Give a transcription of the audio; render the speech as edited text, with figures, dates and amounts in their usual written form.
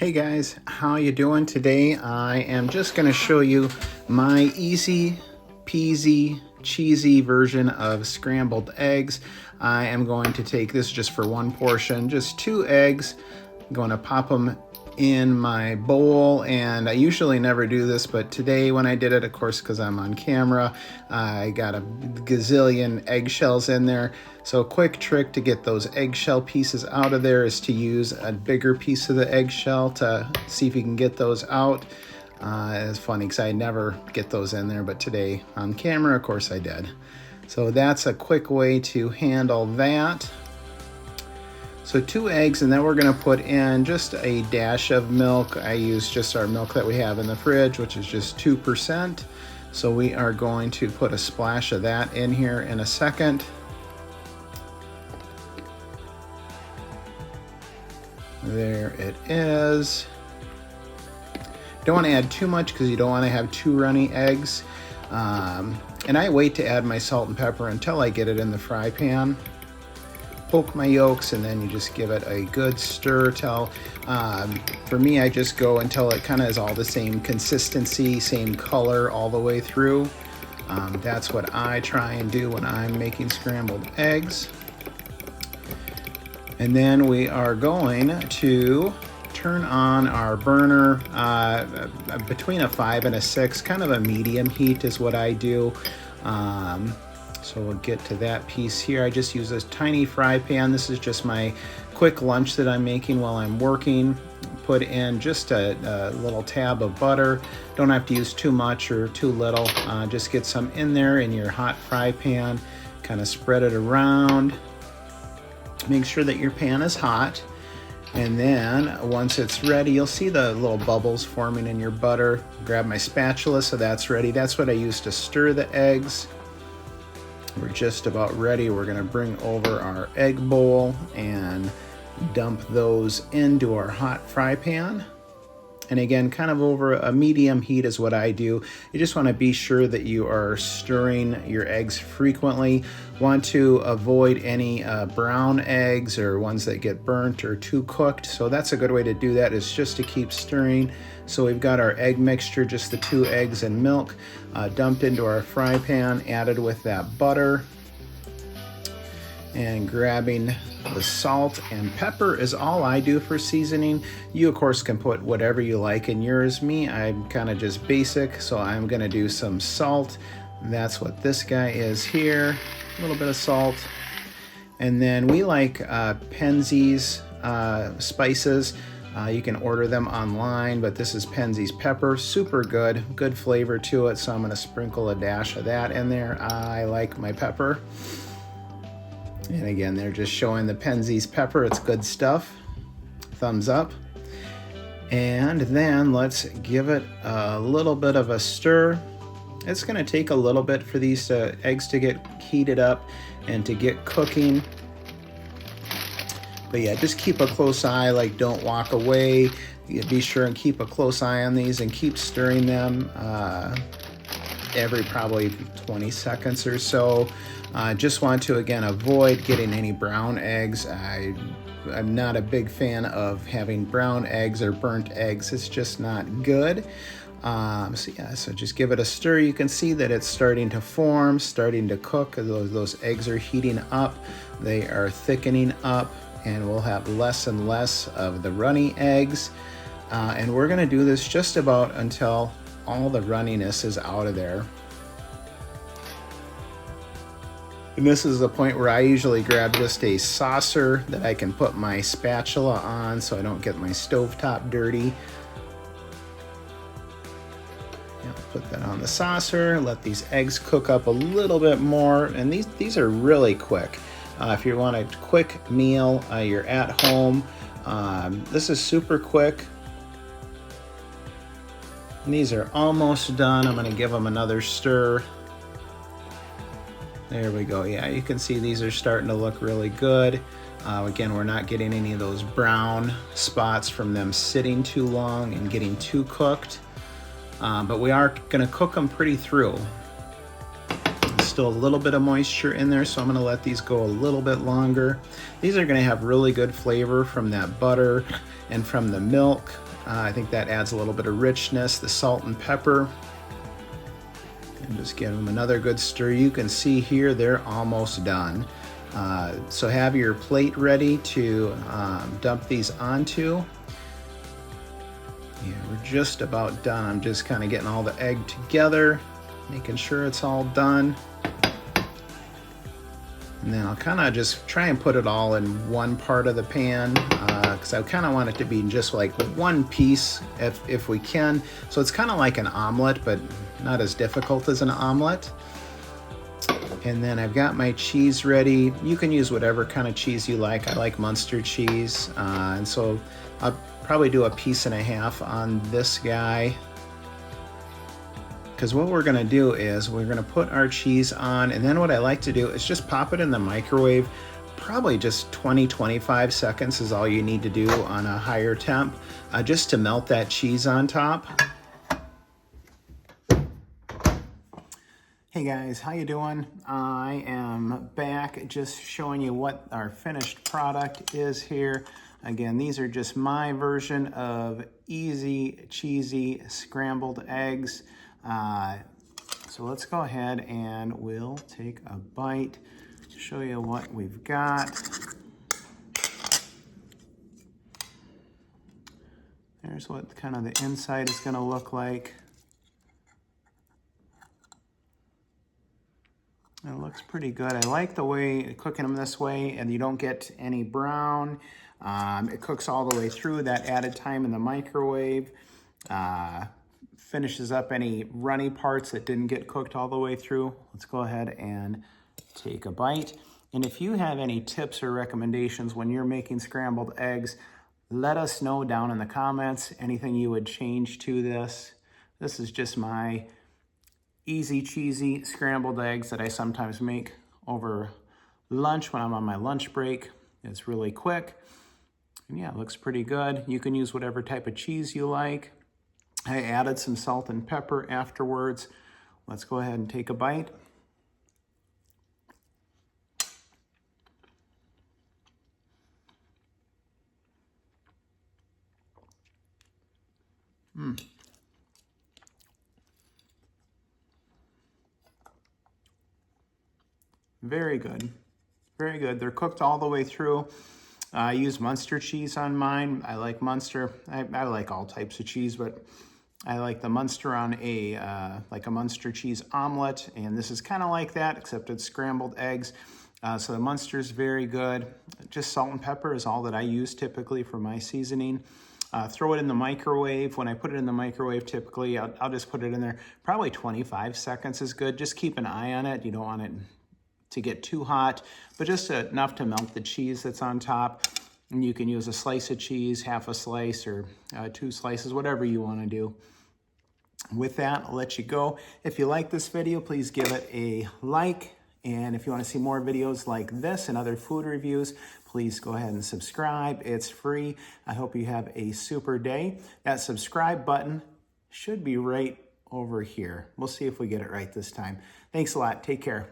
Hey guys, how you doing today? I am just going to show you my easy peasy cheesy version of scrambled eggs. I am going to take this just for one portion, just 2 eggs. I'm going to pop them in my bowl, and I usually never do this, but today when I did it, of course, because I'm on camera, I got a gazillion eggshells in there. So a quick trick to get those eggshell pieces out of there is to use a bigger piece of the eggshell to see if you can get those out. It's funny because I never get those in there, but today on camera, of course, I did. So that's a quick way to handle that. So 2 eggs, and then we're going to put in just a dash of milk. I use just our milk that we have in the fridge, which is just 2%. So we are going to put a splash of that in here in a second. There it is. Don't want to add too much because you don't want to have too runny eggs. And I wait to add my salt and pepper until I get it in the fry pan. Poke my yolks, and then you just give it a good stir till, for me, I just go until it kind of is all the same consistency, same color all the way through. That's what I try and do when I'm making scrambled eggs. And then we are going to turn on our burner between a 5 and a 6, kind of a medium heat is what I do. So we'll get to that piece here. I just use a tiny fry pan. This is just my quick lunch that I'm making while I'm working. Put in just a little tab of butter. Don't have to use too much or too little. Just get some in there in your hot fry pan. Kind of spread it around. Make sure that your pan is hot. And then once it's ready, you'll see the little bubbles forming in your butter. Grab my spatula so that's ready. That's what I use to stir the eggs. We're just about ready. We're going to bring over our egg bowl and dump those into our hot fry pan. And again, kind of over a medium heat is what I do. You just want to be sure that you are stirring your eggs frequently. Want to avoid any brown eggs or ones that get burnt or too cooked. So that's a good way to do that, is just to keep stirring. So we've got our egg mixture, just the 2 eggs and milk, dumped into our fry pan, added with that butter. And grabbing the salt and pepper is all I do for seasoning. You, of course, can put whatever you like in yours. Me, I'm kind of just basic, so I'm going to do some salt. That's what this guy is here. A little bit of salt. And then we like Penzeys spices. You can order them online, but this is Penzeys pepper. Super good. Good flavor to it, so I'm going to sprinkle a dash of that in there. I like my pepper. And again, they're just showing the Penzeys pepper. It's good stuff. Thumbs up. And then let's give it a little bit of a stir. It's going to take a little bit for these eggs to get heated up and to get cooking. But yeah, just keep a close eye, like don't walk away. Be sure and keep a close eye on these and keep stirring them every probably 20 seconds or so. Just want to, again, avoid getting any brown eggs. I'm not a big fan of having brown eggs or burnt eggs. It's just not good. So just give it a stir. You can see that it's starting to form, starting to cook. Those eggs are heating up. They are thickening up, and we'll have less and less of the runny eggs. And we're going to do this just about until all the runniness is out of there. And this is the point where I usually grab just a saucer that I can put my spatula on so I don't get my stovetop dirty. Put that on the saucer, let these eggs cook up a little bit more. And these are really quick. If you want a quick meal, you're at home. This is super quick. And these are almost done. I'm going to give them another stir. There we go. Yeah, you can see these are starting to look really good. Again, we're not getting any of those brown spots from them sitting too long and getting too cooked. But we are going to cook them pretty through. There's still a little bit of moisture in there, so I'm going to let these go a little bit longer. These are going to have really good flavor from that butter and from the milk. I think that adds a little bit of richness. The salt and pepper. And just give them another good stir. You can see here they're almost done. So have your plate ready to dump these onto. Yeah, we're just about done. I'm just kind of getting all the egg together, making sure it's all done. And then I'll kind of just try and put it all in one part of the pan because I kind of want it to be just like one piece if we can. So it's kind of like an omelet, but not as difficult as an omelet. And then I've got my cheese ready. You can use whatever kind of cheese you like. I like Munster cheese. And so I'll probably do 1.5 pieces on this guy. Because what we're gonna do is we're gonna put our cheese on, and then what I like to do is just pop it in the microwave. Probably just 20-25 seconds is all you need to do on a higher temp, just to melt that cheese on top. Hey guys, how you doing? I am back just showing you what our finished product is here. Again, these are just my version of easy, cheesy scrambled eggs. So let's go ahead and we'll take a bite, show you what we've got. There's what kind of the inside is going to look like. It looks pretty good. I like the way cooking them this way, and you don't get any brown. It cooks all the way through. That added time in the microwave finishes up any runny parts that didn't get cooked all the way through. Let's go ahead and take a bite. And if you have any tips or recommendations when you're making scrambled eggs, let us know down in the comments. Anything you would change to this. This is just my easy, cheesy scrambled eggs that I sometimes make over lunch when I'm on my lunch break. It's really quick. And yeah, it looks pretty good. You can use whatever type of cheese you like. I added some salt and pepper afterwards. Let's go ahead and take a bite. Very good. Very good. They're cooked all the way through. I use Munster cheese on mine. I like Munster. I like all types of cheese, but I like the Munster on like a Munster cheese omelet, and this is kind of like that, except it's scrambled eggs. So the Munster is very good. Just salt and pepper is all that I use typically for my seasoning. Throw it in the microwave. When I put it in the microwave, typically I'll just put it in there. Probably 25 seconds is good. Just keep an eye on it. You don't want it to get too hot, but just enough to melt the cheese that's on top. And you can use a slice of cheese, half a slice, or 2 slices, whatever you want to do. With that, I'll let you go. If you like this video, please give it a like. And if you want to see more videos like this and other food reviews, please go ahead and subscribe. It's free. I hope you have a super day. That subscribe button should be right over here. We'll see if we get it right this time. Thanks a lot. Take care.